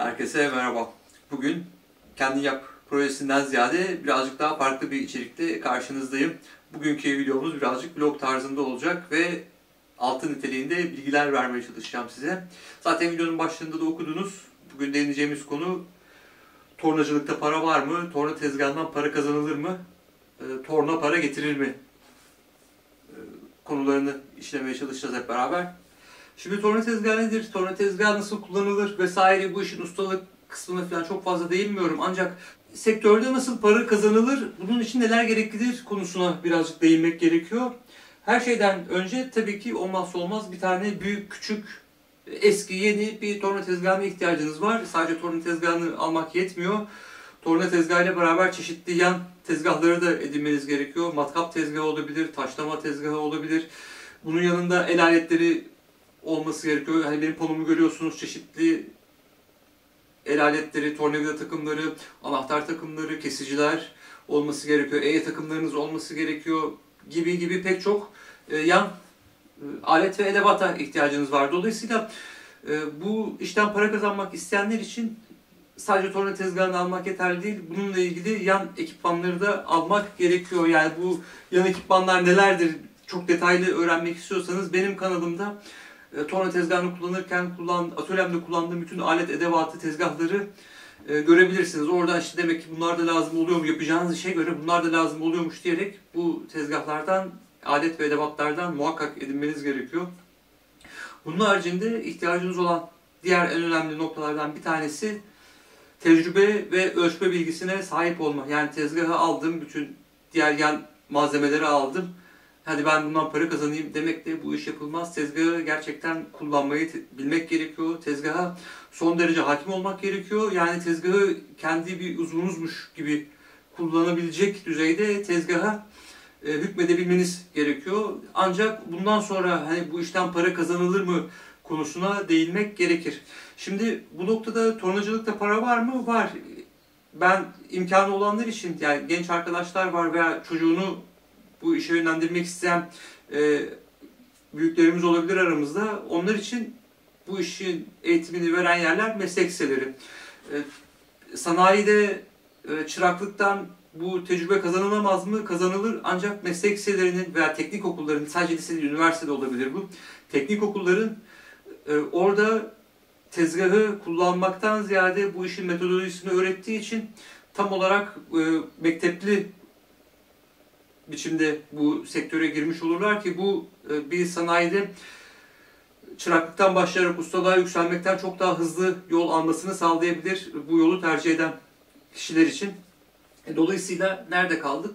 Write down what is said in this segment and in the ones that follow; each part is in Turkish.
Herkese merhaba. Bugün Kendin Yap projesinden ziyade birazcık daha farklı bir içerikle karşınızdayım. Bugünkü videomuz birazcık vlog tarzında olacak ve altın niteliğinde bilgiler vermeye çalışacağım size. Zaten videonun başlığında da okudunuz. Bugün değineceğimiz konu tornacılıkta para var mı? Torna tezgahından para kazanılır mı? Torna para getirir mi? Konularını işlemeye çalışacağız hep beraber. Şimdi torna tezgahı nedir? Torna tezgahı nasıl kullanılır vesaire, bu işin ustalık kısmına falan çok fazla değinmiyorum. Ancak sektörde nasıl para kazanılır, bunun için neler gereklidir konusuna birazcık değinmek gerekiyor. Her şeyden önce tabii ki olmazsa olmaz bir tane büyük, küçük, eski, yeni bir torna tezgahına ihtiyacınız var. Sadece torna tezgahını almak yetmiyor. Torna tezgahıyla beraber çeşitli yan tezgahları da edinmeniz gerekiyor. Matkap tezgahı olabilir, taşlama tezgahı olabilir. Bunun yanında el aletleri olması gerekiyor. Hani benim panomu görüyorsunuz, çeşitli el aletleri, tornavida takımları, anahtar takımları, kesiciler olması gerekiyor. Takımlarınız olması gerekiyor gibi pek çok yan alet ve edevata ihtiyacınız var. Dolayısıyla bu işten para kazanmak isteyenler için sadece torna tezgahını almak yeterli değil. Bununla ilgili yan ekipmanları da almak gerekiyor. Yani bu yan ekipmanlar nelerdir? Çok detaylı öğrenmek istiyorsanız benim kanalımda torna tezgahını kullanırken atölyemde kullandığım bütün alet edevatı tezgahları görebilirsiniz. Oradan işte demek ki bunlar da lazım oluyor mu? Yapacağınız işe göre bunlar da lazım oluyormuş diyerek bu tezgahlardan, alet ve edevatlardan muhakkak edinmeniz gerekiyor. Bunun haricinde ihtiyacınız olan diğer en önemli noktalardan bir tanesi tecrübe ve ölçme bilgisine sahip olma. Yani tezgahı aldım, bütün diğer yan malzemeleri aldım. Hadi ben bundan para kazanayım demek de bu iş yapılmaz. Tezgahı gerçekten kullanmayı bilmek gerekiyor. Tezgaha son derece hakim olmak gerekiyor. Yani tezgahı kendi bir uzvunuzmuş gibi kullanabilecek düzeyde tezgaha hükmedebilmeniz gerekiyor. Ancak bundan sonra hani bu işten para kazanılır mı konusuna değinmek gerekir. Şimdi bu noktada tornacılıkta para var mı? Var. Ben imkanı olanlar için, yani genç arkadaşlar var veya çocuğunu bu işe yönlendirmek isteyen büyüklerimiz olabilir aramızda. Onlar için bu işin eğitimini veren yerler meslek liseleri. Sanayide çıraklıktan bu tecrübe kazanılamaz mı? Kazanılır. Ancak meslek liselerinin veya teknik okulların, sadece lise değil, üniversitede olabilir bu. Teknik okulların orada tezgahı kullanmaktan ziyade bu işin metodolojisini öğrettiği için tam olarak mektepli biçimde bu sektöre girmiş olurlar ki bu bir sanayide çıraklıktan başlayarak ustalığa yükselmekten çok daha hızlı yol almasını sağlayabilir bu yolu tercih eden kişiler için. Dolayısıyla nerede kaldık?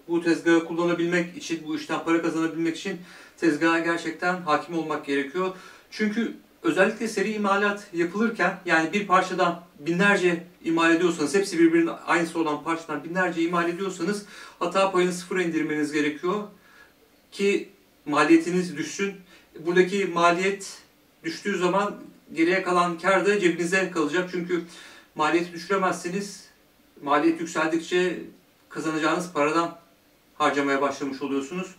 Bu tezgahı kullanabilmek için, bu işten para kazanabilmek için tezgaha gerçekten hakim olmak gerekiyor. Çünkü özellikle seri imalat yapılırken, yani bir parçadan binlerce imal ediyorsanız, hepsi birbirinin aynısı olan parçadan binlerce imal ediyorsanız hata payını sıfıra indirmeniz gerekiyor ki maliyetiniz düşsün. Buradaki maliyet düştüğü zaman geriye kalan kar da cebinize kalacak. Çünkü maliyeti düşüremezseniz maliyet yükseldikçe kazanacağınız paradan harcamaya başlamış oluyorsunuz.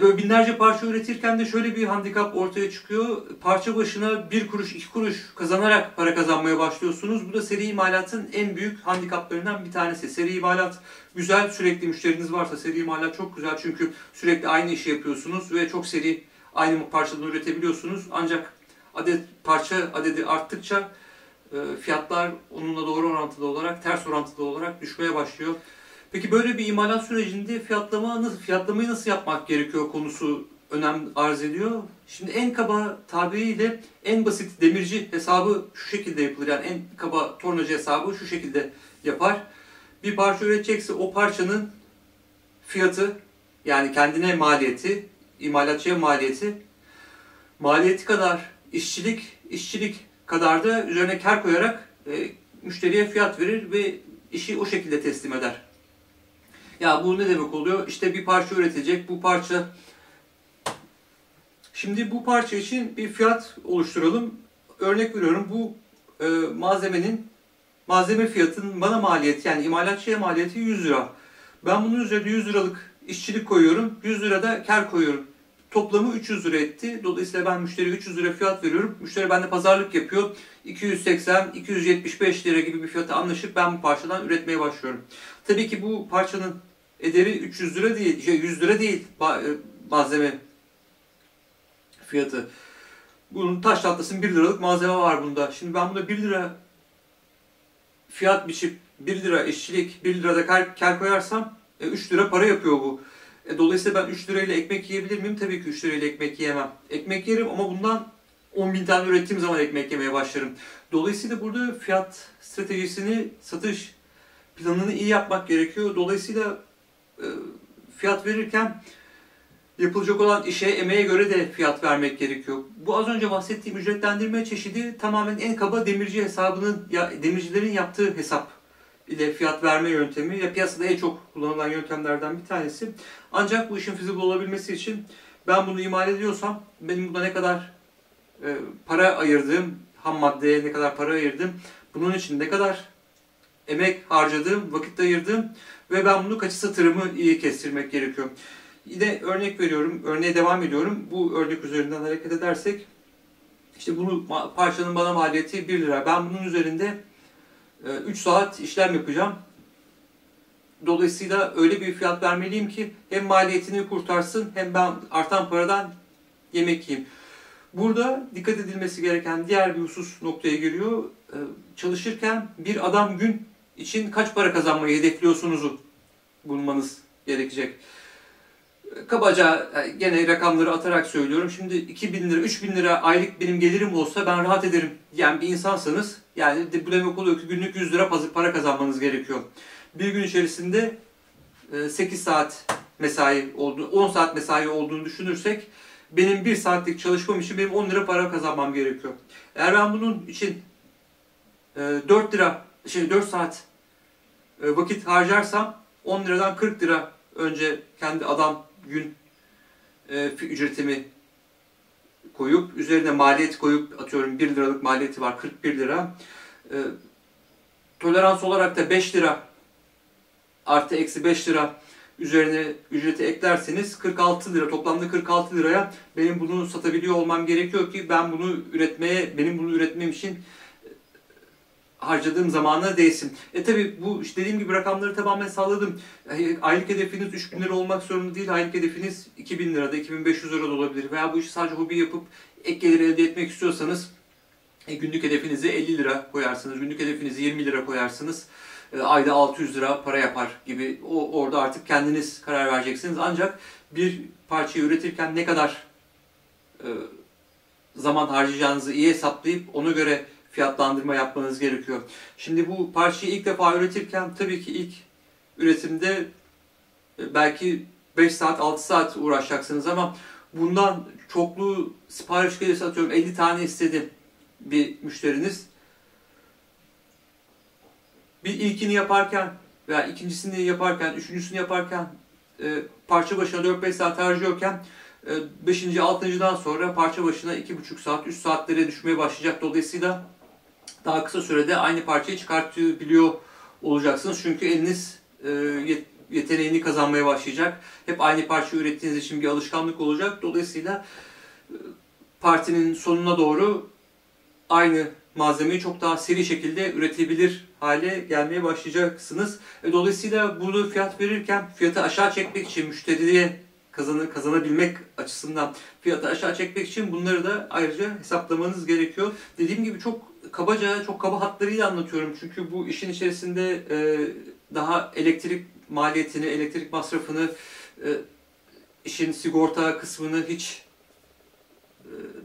Böyle binlerce parça üretirken de şöyle bir handikap ortaya çıkıyor. Parça başına 1 kuruş, 2 kuruş kazanarak para kazanmaya başlıyorsunuz. Bu da seri imalatın en büyük handikaplarından bir tanesi. Seri imalat güzel, sürekli müşteriniz varsa seri imalat çok güzel. Çünkü sürekli aynı işi yapıyorsunuz ve çok seri aynı parçadan üretebiliyorsunuz. Ancak parça adedi arttıkça fiyatlar onunla doğru orantılı olarak, ters orantılı olarak düşmeye başlıyor. Peki böyle bir imalat sürecinde fiyatlamayı nasıl yapmak gerekiyor konusu önem arz ediyor. Şimdi en kaba tabiriyle en basit demirci hesabı şu şekilde yapılır. Yani en kaba tornacı hesabı şu şekilde yapar. Bir parça üretecekse o parçanın fiyatı, yani kendine maliyeti, imalatçıya maliyeti kadar işçilik kadar da üzerine kar koyarak müşteriye fiyat verir ve işi o şekilde teslim eder. Ya bu ne demek oluyor? İşte bir parça üretecek. Şimdi bu parça için bir fiyat oluşturalım. Örnek veriyorum, bu malzeme fiyatının bana maliyeti, yani imalatçıya maliyeti 100 lira. Ben bunun üzerine 100 liralık işçilik koyuyorum. 100 lira da kar koyuyorum. toplamı 300 lira etti. Dolayısıyla ben müşteriye 300 lira fiyat veriyorum. Müşteri bende pazarlık yapıyor. 280-275 lira gibi bir fiyata anlaşıp ben bu parçadan üretmeye başlıyorum. Tabii ki bu parçanın ederi 300 lira değil, 100 lira değil malzeme fiyatı. Bunun taş tahtasının 1 liralık malzeme var bunda. Şimdi ben buna 1 lira fiyat biçip 1 lira işçilik, 1 lira da kar koyarsam 3 lira para yapıyor bu. Dolayısıyla ben 3 lirayla ekmek yiyebilir miyim? Tabii ki 3 lirayla ekmek yiyemem. Ekmek yerim ama bundan 10.000 tane ürettiğim zaman ekmek yemeye başlarım. Dolayısıyla burada fiyat stratejisini, satış planını iyi yapmak gerekiyor. Dolayısıyla fiyat verirken yapılacak olan işe, emeğe göre de fiyat vermek gerekiyor. Bu az önce bahsettiğim ücretlendirme çeşidi tamamen en kaba demirci hesabının, demircilerin yaptığı hesap ile fiyat verme yöntemi. Ya piyasada en çok kullanılan yöntemlerden bir tanesi. Ancak bu işin feasible olabilmesi için ben bunu imal ediyorsam benim buna ne kadar para ayırdığım, ham maddeye ne kadar para ayırdım, bunun için ne kadar emek harcadığım, vakit ayırdığım ve ben bunu kaçı satırımı iyi kestirmek gerekiyor. Yine örnek veriyorum, örneğe devam ediyorum. Bu örnek üzerinden hareket edersek, işte bunu parçanın bana maliyeti 1 lira. Ben bunun üzerinde 3 saat işlem yapacağım. Dolayısıyla öyle bir fiyat vermeliyim ki hem maliyetini kurtarsın hem ben artan paradan yemek yiyeyim. Burada dikkat edilmesi gereken diğer bir husus noktaya geliyor. Çalışırken bir adam gün için kaç para kazanmayı hedefliyorsunuzu bulmanız gerekecek. Kabaca gene rakamları atarak söylüyorum. Şimdi 2.000 lira, 3.000 lira aylık benim gelirim olsa ben rahat ederim. Yani bir insansanız, yani bu demek oluyor ki günlük 100 lira para kazanmanız gerekiyor. Bir gün içerisinde 8 saat mesai olduğunu, 10 saat mesai olduğunu düşünürsek benim 1 saatlik çalışmam için benim 10 lira para kazanmam gerekiyor. Eğer ben bunun için 4 saat vakit harcarsam 10 liradan 40 lira önce kendi adam gün ücretimi koyup üzerine maliyet koyup atıyorum 1 liralık maliyeti var 41 lira. Tolerans olarak da 5 lira artı eksi 5 lira üzerine ücreti eklerseniz 46 lira, toplamda 46 liraya benim bunu satabiliyor olmam gerekiyor ki ben bunu benim bunu üretmem için harcadığım zamana değsin. Tabi bu işte dediğim gibi rakamları tamamen salladım. Aylık hedefiniz 3.000 lira olmak zorunda değil. Aylık hedefiniz 2.000 lirada, 2.500 lira da olabilir. Veya bu işi sadece hobi yapıp ek gelir elde etmek istiyorsanız günlük hedefinizi 50 lira koyarsınız. Günlük hedefinizi 20 lira koyarsınız. Ayda 600 lira para yapar gibi. Orada artık kendiniz karar vereceksiniz. Ancak bir parçayı üretirken ne kadar zaman harcayacağınızı iyi hesaplayıp ona göre fiyatlandırma yapmanız gerekiyor. Şimdi bu parçayı ilk defa üretirken tabii ki ilk üretimde belki 5 saat 6 saat uğraşacaksınız ama bundan çoklu sipariş gelirse atıyorum 50 tane istedi bir müşteriniz. Bir ilkini yaparken veya ikincisini yaparken, üçüncüsünü yaparken parça başına 4-5 saat harcıyorken 5. 6.'dan sonra parça başına 2,5 saat, 3 saatlere düşmeye başlayacak. Dolayısıyla daha kısa sürede aynı parçayı çıkartabiliyor olacaksınız. Çünkü eliniz yeteneğini kazanmaya başlayacak. Hep aynı parça ürettiğiniz için bir alışkanlık olacak. Dolayısıyla partinin sonuna doğru aynı malzemeyi çok daha seri şekilde üretebilir hale gelmeye başlayacaksınız. Dolayısıyla bunu fiyat verirken fiyatı aşağı çekmek için müşteriye kazanabilmek açısından fiyatı aşağı çekmek için bunları da ayrıca hesaplamanız gerekiyor. Dediğim gibi çok kabaca, çok kaba hatlarıyla anlatıyorum. Çünkü bu işin içerisinde daha elektrik maliyetini, elektrik masrafını, işin sigorta kısmını hiç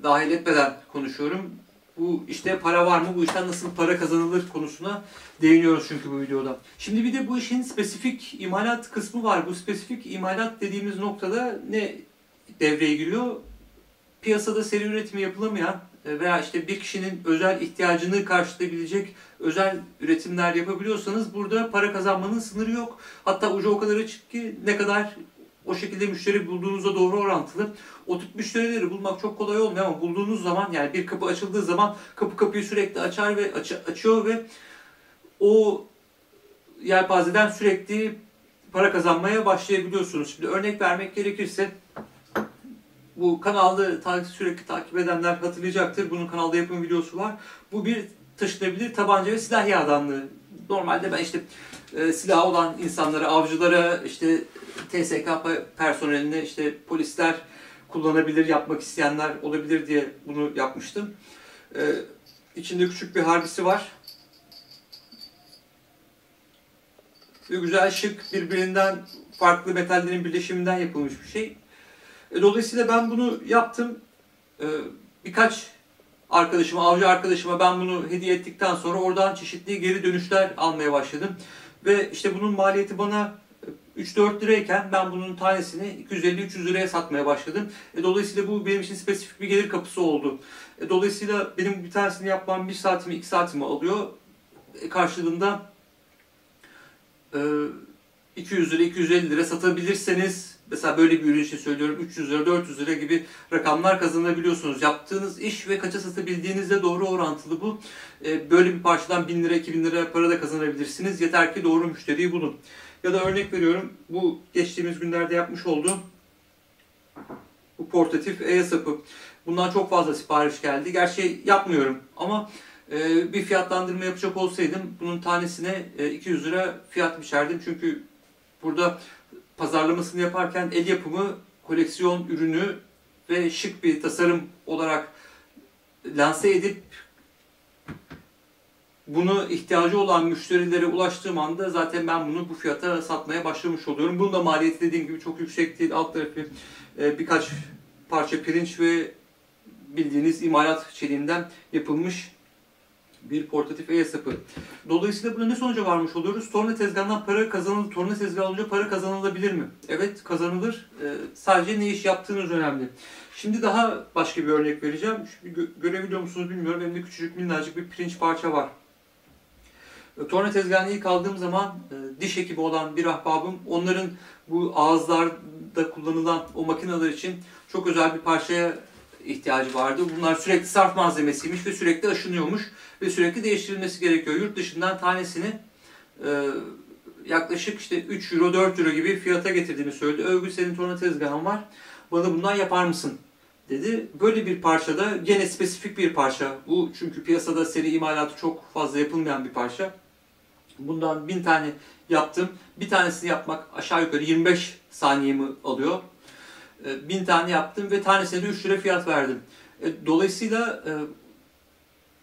dahil etmeden konuşuyorum. Bu işte para var mı, bu işten nasıl para kazanılır konusuna değiniyoruz çünkü bu videoda. Şimdi bir de bu işin spesifik imalat kısmı var. Bu spesifik imalat dediğimiz noktada ne devreye giriyor? Piyasada seri üretimi yapılamayan veya işte bir kişinin özel ihtiyacını karşılayabilecek özel üretimler yapabiliyorsanız burada para kazanmanın sınırı yok. Hatta ucu o kadar açık ki ne kadar o şekilde müşteri bulduğunuzda doğru orantılı. O tip müşterileri bulmak çok kolay olmuyor ama bulduğunuz zaman, yani bir kapı açıldığı zaman kapıyı sürekli açar ve açıyor ve o yelpazeden sürekli para kazanmaya başlayabiliyorsunuz. Şimdi örnek vermek gerekirse Bu kanalda sürekli takip edenler hatırlayacaktır. Bunun kanalda yapım videosu var. Bu bir taşınabilir tabanca ve silah yağdanlığı. Normalde ben işte silahı olan insanlara, avcılara, işte TSK personeline, işte polisler kullanabilir, yapmak isteyenler olabilir diye bunu yapmıştım. İçinde küçük bir harbisi var. Ve güzel, şık, birbirinden farklı metallerin birleşiminden yapılmış bir şey. Dolayısıyla ben bunu yaptım. Birkaç arkadaşıma, avcı arkadaşıma ben bunu hediye ettikten sonra oradan çeşitli geri dönüşler almaya başladım. Ve işte bunun maliyeti bana 3-4 lirayken ben bunun tanesini 250-300 liraya satmaya başladım. Dolayısıyla bu benim için spesifik bir gelir kapısı oldu. Dolayısıyla benim bir tanesini yapmam 1 saatimi 2 saatimi alıyor. Karşılığında 200 lira, 250 lira satabilirseniz, mesela böyle bir ürün için söylüyorum, 300 lira, 400 lira gibi rakamlar kazanabiliyorsunuz. Yaptığınız iş ve kaça satabildiğinizle doğru orantılı bu. Böyle bir parçadan 1000 lira, 2000 lira para da kazanabilirsiniz. Yeter ki doğru müşteriyi bulun. Ya da örnek veriyorum, bu geçtiğimiz günlerde yapmış olduğum bu portatif e-sapı. Bundan çok fazla sipariş geldi. Gerçi yapmıyorum ama bir fiyatlandırma yapacak olsaydım bunun tanesine 200 lira fiyat biçerdim. Çünkü burada pazarlamasını yaparken el yapımı, koleksiyon ürünü ve şık bir tasarım olarak lanse edip bunu ihtiyacı olan müşterilere ulaştığım anda zaten ben bunu bu fiyata satmaya başlamış oluyorum. Bunun da maliyeti dediğim gibi çok yüksek değil. Alt tarafı birkaç parça pirinç ve bildiğiniz imalat çeliğinden yapılmış bir portatif e-sapı. Dolayısıyla burada ne sonuca varmış oluyoruz? Torna tezgahından para kazanılır. Torna tezgahı olunca para kazanılabilir mi? Evet, kazanılır. Sadece ne iş yaptığınız önemli. Şimdi daha başka bir örnek vereceğim. Görebiliyor musunuz bilmiyorum. Elimde küçücük minnacık bir pirinç parça var. Torna tezgahını ilk aldığım zaman diş hekimi olan bir ahbabım onların bu ağızlarda kullanılan o makineler için çok özel bir parçaya ihtiyacı vardı. Bunlar sürekli sarf malzemesiymiş ve sürekli aşınıyormuş ve sürekli değiştirilmesi gerekiyor. Yurt dışından tanesini yaklaşık işte 3 euro 4 euro gibi fiyata getirdiğini söyledi. Övgü, senin torna tezgahın var, bana bundan yapar mısın dedi. Böyle bir parçada, gene spesifik bir parça bu, çünkü piyasada seri imalatı çok fazla yapılmayan bir parça. Bundan 1000 tane yaptım. Bir tanesini yapmak aşağı yukarı 25 saniyemi alıyor. 1000 tane yaptım ve tanesine de 3 lira fiyat verdim. Dolayısıyla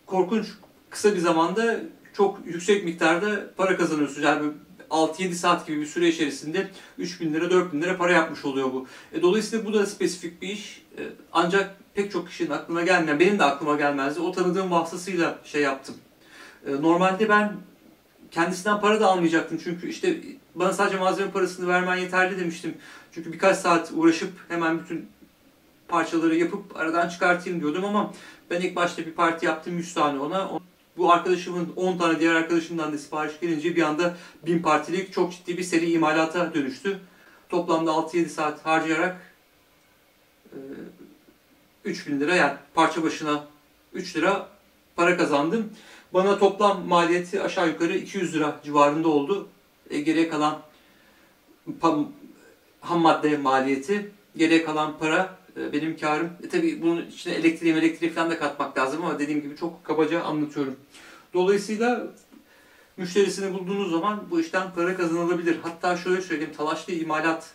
korkunç kısa bir zamanda çok yüksek miktarda para kazanıyorsunuz. Yani 6-7 saat gibi bir süre içerisinde 3000 lira, 4000 lira para yapmış oluyor bu. Dolayısıyla bu da spesifik bir iş. Ancak pek çok kişinin aklına gelmeyen, benim de aklıma gelmezdi. O tanıdığım vasıtasıyla şey yaptım. Normalde ben kendisinden para da almayacaktım. Çünkü işte bana sadece malzeme parasını vermen yeterli demiştim. Çünkü birkaç saat uğraşıp hemen bütün parçaları yapıp aradan çıkartayım diyordum ama ben ilk başta bir parti yaptım 100 tane ona. Bu arkadaşımın 10 tane diğer arkadaşımdan da sipariş gelince bir anda 1000 partilik çok ciddi bir seri imalata dönüştü. Toplamda 6-7 saat harcayarak 3000 lira, yani parça başına 3 lira para kazandım. Bana toplam maliyeti aşağı yukarı 200 lira civarında oldu. Geriye kalan ham madde maliyeti, geriye kalan para benim karım. Tabii bunun içine elektriği falan da katmak lazım ama dediğim gibi çok kabaca anlatıyorum. Dolayısıyla müşterisini bulduğunuz zaman bu işten para kazanılabilir. Hatta şöyle söyleyeyim, talaşlı imalat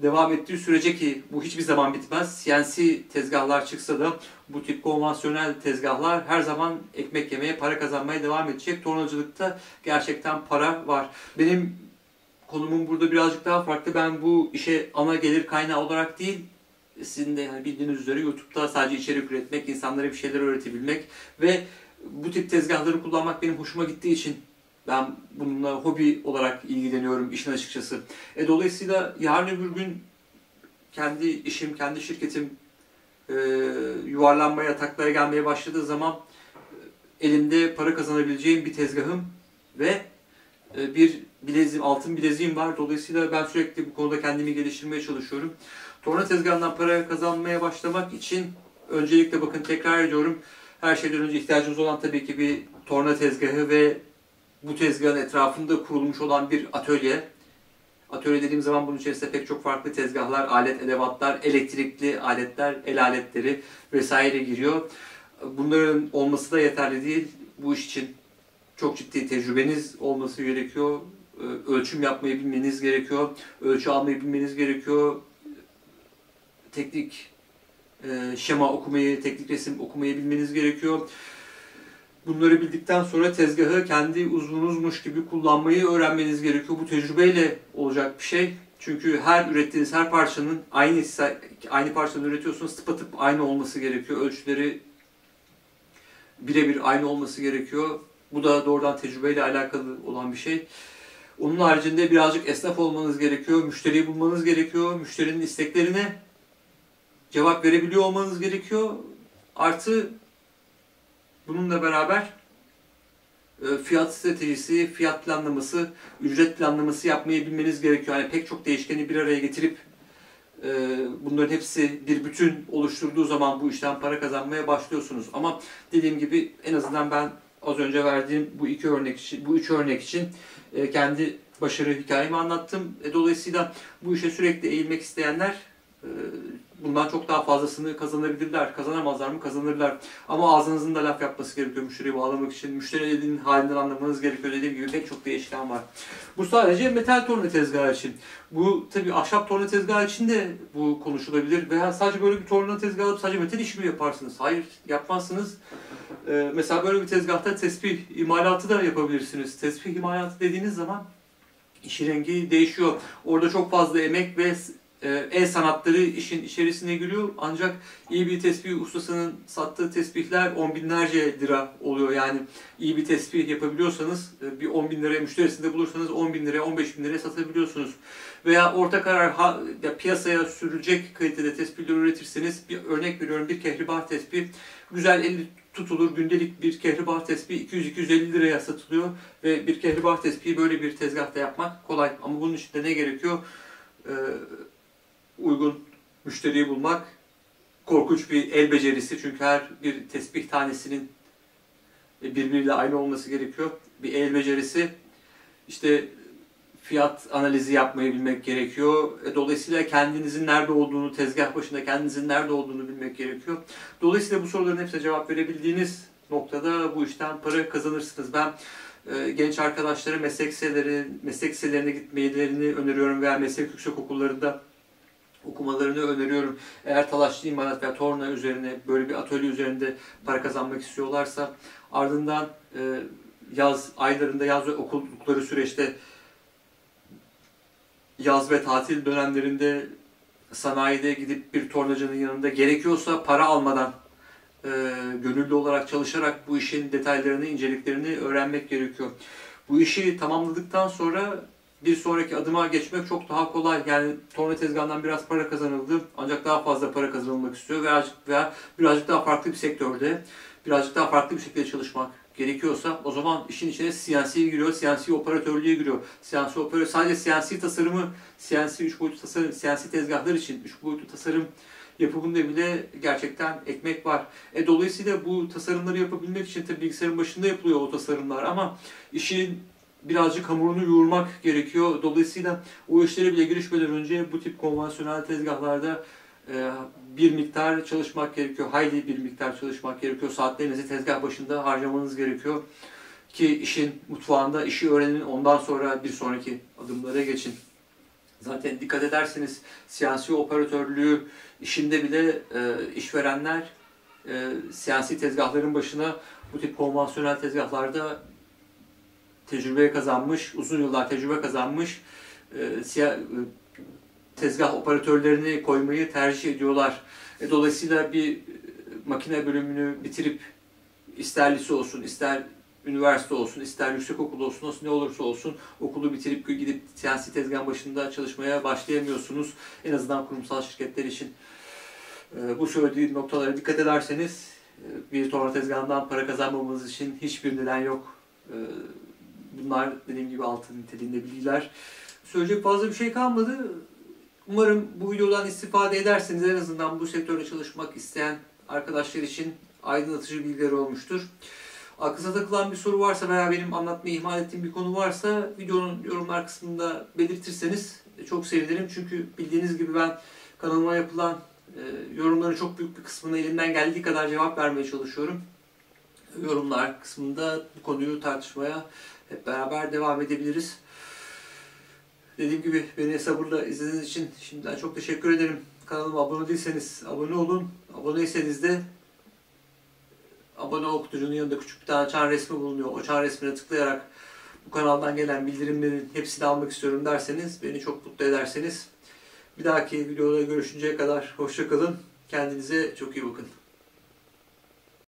devam ettiği sürece, ki bu hiçbir zaman bitmez. CNC tezgahlar çıksa da bu tip konvansiyonel tezgahlar her zaman ekmek yemeye, para kazanmaya devam edecek. Tornacılıkta gerçekten para var. Benim konumum burada birazcık daha farklı. Ben bu işe ana gelir kaynağı olarak değil, sizin de yani bildiğiniz üzere YouTube'da sadece içerik üretmek, insanlara bir şeyler öğretebilmek ve bu tip tezgahları kullanmak benim hoşuma gittiği için ben bununla hobi olarak ilgileniyorum işin açıkçası. Dolayısıyla yarın öbür gün kendi işim, kendi şirketim yuvarlanmaya, taklaya gelmeye başladığı zaman elimde para kazanabileceğim bir tezgahım ve bir bileziğim, altın bileziğim var. Dolayısıyla ben sürekli bu konuda kendimi geliştirmeye çalışıyorum. Torna tezgahından para kazanmaya başlamak için öncelikle bakın, tekrar ediyorum, her şeyden önce ihtiyacımız olan tabii ki bir torna tezgahı ve bu tezgahın etrafında kurulmuş olan bir atölye. Atölye dediğim zaman bunun içerisinde pek çok farklı tezgahlar, alet, edevatlar, elektrikli aletler, el aletleri vesaire giriyor. Bunların olması da yeterli değil. Bu iş için çok ciddi tecrübeniz olması gerekiyor. Ölçüm yapmayı bilmeniz gerekiyor. Ölçü almayı bilmeniz gerekiyor. Teknik şema okumayı, teknik resim okumayı bilmeniz gerekiyor. Bunları bildikten sonra tezgahı kendi uzvunuzmuş gibi kullanmayı öğrenmeniz gerekiyor. Bu tecrübeyle olacak bir şey. Çünkü her ürettiğiniz her parçanın aynı parçanın üretiyorsunuz, tıpatıp aynı olması gerekiyor. Ölçüleri birebir aynı olması gerekiyor. Bu da doğrudan tecrübeyle alakalı olan bir şey. Onun haricinde birazcık esnaf olmanız gerekiyor. Müşteriyi bulmanız gerekiyor. Müşterinin isteklerine cevap verebiliyor olmanız gerekiyor. Artı bununla beraber fiyat stratejisi, fiyat planlaması, ücret planlaması yapmayı bilmeniz gerekiyor. Yani pek çok değişkeni bir araya getirip bunların hepsi bir bütün oluşturduğu zaman bu işten para kazanmaya başlıyorsunuz. Ama dediğim gibi en azından ben az önce verdiğim bu üç örnek için kendi başarı hikayemi anlattım. Dolayısıyla bu işe sürekli eğilmek isteyenler bundan çok daha fazlasını kazanabilirler. Kazanamazlar mı? Kazanırlar. Ama ağzınızın da laf yapması gerekiyor müşteriyi bağlamak için. Müşteri dediğinin halinden anlamanız gerekiyor. Dediğim gibi pek çok değişken var. Bu sadece metal torna tezgahı için. Bu tabii ahşap torna tezgahı için de bu konuşulabilir. Veya sadece böyle bir torna tezgahı alıp sadece metal işi mi yaparsınız? Hayır, yapmazsınız. Mesela böyle bir tezgahta tespih imalatı da yapabilirsiniz. Tespih imalatı dediğiniz zaman işi rengi değişiyor. Orada çok fazla emek ve el sanatları işin içerisine giriyor. Ancak iyi bir tespih ustasının sattığı tesbihler 10 binlerce lira oluyor. Yani iyi bir tesbih yapabiliyorsanız bir 10 bin liraya müşterisinde bulursanız 10 bin liraya 15 bin liraya satabiliyorsunuz. Veya orta karar piyasaya sürülecek kalitede tespihler üretirseniz, bir örnek veriyorum, bir kehribar tespih güzel eli tutulur, gündelik bir kehribar tespih 200-250 liraya satılıyor ve bir kehribar tespihi böyle bir tezgahta yapmak kolay. Ama bunun için de ne gerekiyor? Uygun müşteriyi bulmak, korkunç bir el becerisi. Çünkü her bir tesbih tanesinin birbiriyle aynı olması gerekiyor. Bir el becerisi. İşte fiyat analizi yapmayı bilmek gerekiyor. Dolayısıyla kendinizin nerede olduğunu, tezgah başında kendinizin nerede olduğunu bilmek gerekiyor. Dolayısıyla bu soruların hepsine cevap verebildiğiniz noktada bu işten para kazanırsınız. Ben genç arkadaşlara meslek liselerine gitmelerini öneriyorum veya meslek yüksekokullarında okumalarını öneriyorum. Eğer talaşlı imalat veya torna üzerine, böyle bir atölye üzerinde para kazanmak istiyorlarsa, ardından yaz aylarında, yaz ve okuldukları süreçte, yaz ve tatil dönemlerinde sanayide gidip bir tornacının yanında gerekiyorsa para almadan gönüllü olarak çalışarak bu işin detaylarını, inceliklerini öğrenmek gerekiyor. Bu işi tamamladıktan sonra bir sonraki adıma geçmek çok daha kolay. Yani torna tezgahından biraz para kazanıldı ancak daha fazla para kazanılmak istiyor veya birazcık daha farklı bir sektörde, birazcık daha farklı bir şekilde çalışmak gerekiyorsa o zaman işin içine CNC giriyor, CNC operatörlüğe giriyor. CNC operatör sadece CNC tasarımı, CNC 3 boyutlu tasarım, CNC tezgahlar için 3 boyutlu tasarım yapımında bile gerçekten ekmek var. Dolayısıyla bu tasarımları yapabilmek için tabii bilgisayarın başında yapılıyor o tasarımlar ama işin birazcık hamurunu yoğurmak gerekiyor. Dolayısıyla o işlere bile girişmeden önce bu tip konvansiyonel tezgahlarda bir miktar çalışmak gerekiyor. Hayli bir miktar çalışmak gerekiyor. Saatlerinizi tezgah başında harcamanız gerekiyor. Ki işin mutfağında işi öğrenin, ondan sonra bir sonraki adımlara geçin. Zaten dikkat ederseniz CNC operatörlüğü işinde bile işverenler CNC tezgahların başına bu tip konvansiyonel tezgahlarda tecrübe kazanmış, uzun yıllar tecrübe kazanmış tezgah operatörlerini koymayı tercih ediyorlar. Dolayısıyla bir makine bölümünü bitirip ister lise olsun, ister üniversite olsun, ister yüksekokul olsun, ne olursa olsun okulu bitirip gidip CNC tezgah başında çalışmaya başlayamıyorsunuz. En azından kurumsal şirketler için. Bu söylediğim noktalara dikkat ederseniz bir torna tezgahından para kazanmamız için hiçbir neden yok. Bunlar dediğim gibi altın niteliğinde bilgiler. Söyleyecek fazla bir şey kalmadı. Umarım bu videodan istifade ederseniz en azından bu sektörde çalışmak isteyen arkadaşlar için aydınlatıcı bilgiler olmuştur. Aklınıza takılan bir soru varsa veya benim anlatmayı ihmal ettiğim bir konu varsa videonun yorumlar kısmında belirtirseniz çok sevinirim. Çünkü bildiğiniz gibi ben kanalıma yapılan yorumların çok büyük bir kısmına elimden geldiği kadar cevap vermeye çalışıyorum. Yorumlar kısmında bu konuyu tartışmaya hep beraber devam edebiliriz. Dediğim gibi beni sabırla izlediğiniz için şimdiden çok teşekkür ederim. Kanalıma abone değilseniz abone olun. Aboneyseniz de abone ol kutucuğunun yanında küçük bir tane çan resmi bulunuyor. O çan resmine tıklayarak bu kanaldan gelen bildirimlerin hepsini almak istiyorum derseniz, beni çok mutlu ederseniz. Bir dahaki videoda görüşünceye kadar hoşça kalın. Kendinize çok iyi bakın.